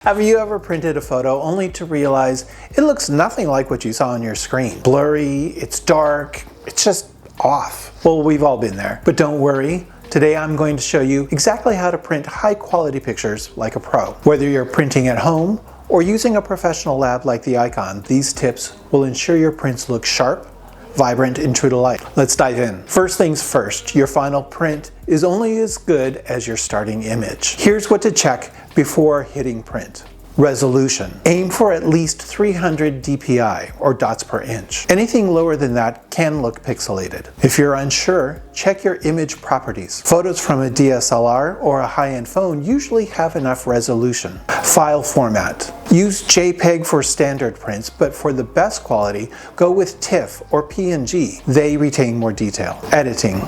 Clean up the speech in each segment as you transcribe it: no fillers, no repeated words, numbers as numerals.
Have you ever printed a photo only to realize it looks nothing like what you saw on your screen? Blurry, it's dark, it's just off. Well, we've all been there. But don't worry, today I'm going to show you exactly how to print high quality pictures like a pro. Whether you're printing at home or using a professional lab like the Icon, these tips will ensure your prints look sharp, vibrant, and true to life. Let's dive in. First things first, your final print is only as good as your starting image. Here's what to check before hitting print. Resolution. Aim for at least 300 dpi, or dots per inch. Anything lower than that can look pixelated. If you're unsure, check your image properties. Photos from a DSLR or a high-end phone usually have enough resolution. File format. Use JPEG for standard prints, but for the best quality, go with TIFF or PNG. They retain more detail. Editing.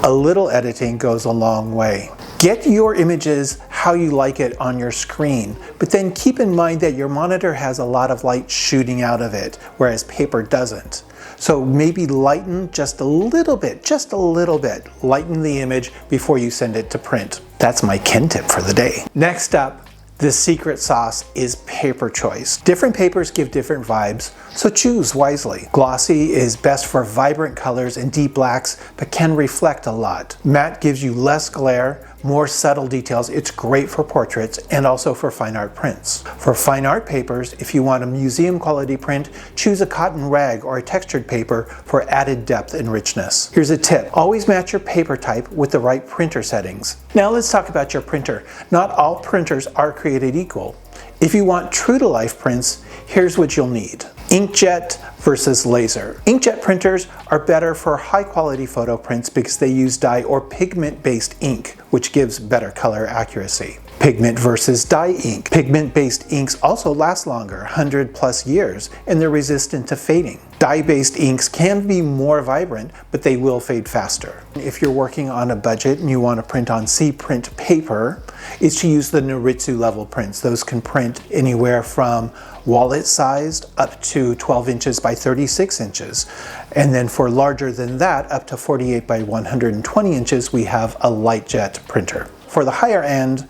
A little editing goes a long way. Get your images how you like it on your screen, but then keep in mind that your monitor has a lot of light shooting out of it, whereas paper doesn't. So maybe lighten just a little bit, lighten the image before you send it to print. That's my Ken tip for the day. Next up, the secret sauce is paper choice. Different papers give different vibes, so choose wisely. Glossy is best for vibrant colors and deep blacks, but can reflect a lot. Matte gives you less glare, more subtle details. It's great for portraits and also for fine art prints. For fine art papers, if you want a museum quality print, choose a cotton rag or a textured paper for added depth and richness. Here's a tip. Always match your paper type with the right printer settings. Now let's talk about your printer. Not all printers are created equal. If you want true to life prints, here's what you'll need. Inkjet versus laser. Inkjet printers are better for high quality photo prints because they use dye or pigment based ink, which gives better color accuracy. Pigment versus dye ink. Pigment based inks also last longer, 100+ years, and they're resistant to fading. Dye based inks can be more vibrant, but they will fade faster. If you're working on a budget and you want to print on C-print paper, is to use the Noritsu level prints. Those can print anywhere from wallet sized up to 12 inches by 36 inches. And then for larger than that, up to 48 by 120 inches, we have a LightJet printer. For the higher end,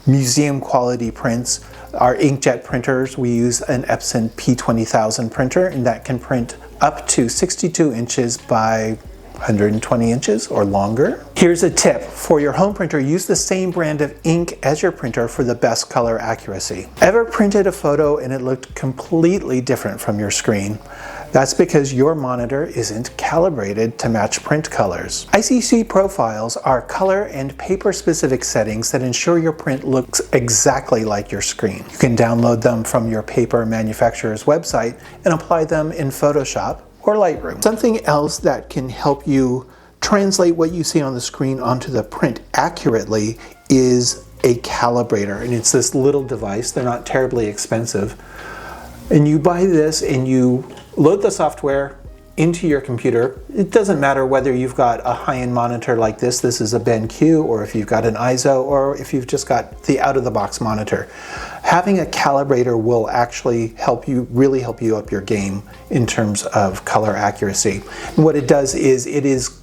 museum quality prints, our inkjet printers, we use an Epson P20000 printer, and that can print up to 62 inches by 120 inches or longer. Here's a tip. For your home printer, use the same brand of ink as your printer for the best color accuracy. Ever printed a photo and it looked completely different from your screen? That's because your monitor isn't calibrated to match print colors. ICC profiles are color and paper specific settings that ensure your print looks exactly like your screen. You can download them from your paper manufacturer's website and apply them in Photoshop or Lightroom. Something else that can help you translate what you see on the screen onto the print accurately is a calibrator, and it's this little device. They're not terribly expensive, and you buy this and you load the software into your computer. It doesn't matter whether you've got a high-end monitor like this is a BenQ, or if you've got an ISO, or if you've just got the out-of-the-box monitor. Having a calibrator will actually really help you up your game in terms of color accuracy. And what it does is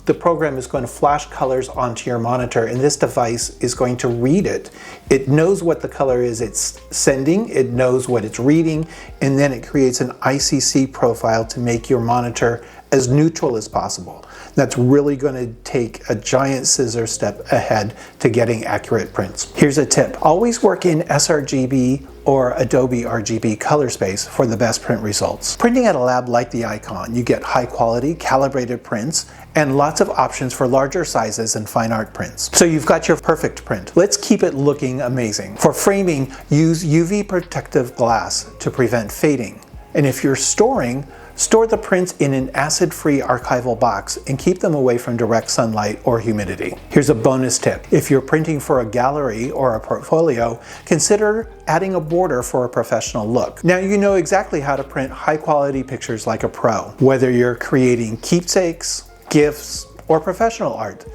the program is going to flash colors onto your monitor, and this device is going to read it. It knows what the color is it's sending, it knows what it's reading, and then it creates an ICC profile to make your monitor as neutral as possible. That's really going to take a giant scissor step ahead to getting accurate prints. Here's a tip. Always work in sRGB or AdobeRGB color space for the best print results. Printing at a lab like the Icon, you get high quality, calibrated prints and lots of options for larger sizes and fine art prints. So you've got your perfect print. Let's keep it looking amazing. For framing, use UV protective glass to prevent fading. And if you're storing, store the prints in an acid-free archival box and keep them away from direct sunlight or humidity. Here's a bonus tip. If you're printing for a gallery or a portfolio, consider adding a border for a professional look. Now you know exactly how to print high-quality pictures like a pro. Whether you're creating keepsakes, gifts, or professional art,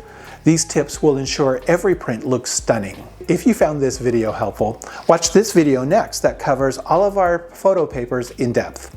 these tips will ensure every print looks stunning. If you found this video helpful, watch this video next that covers all of our photo papers in depth.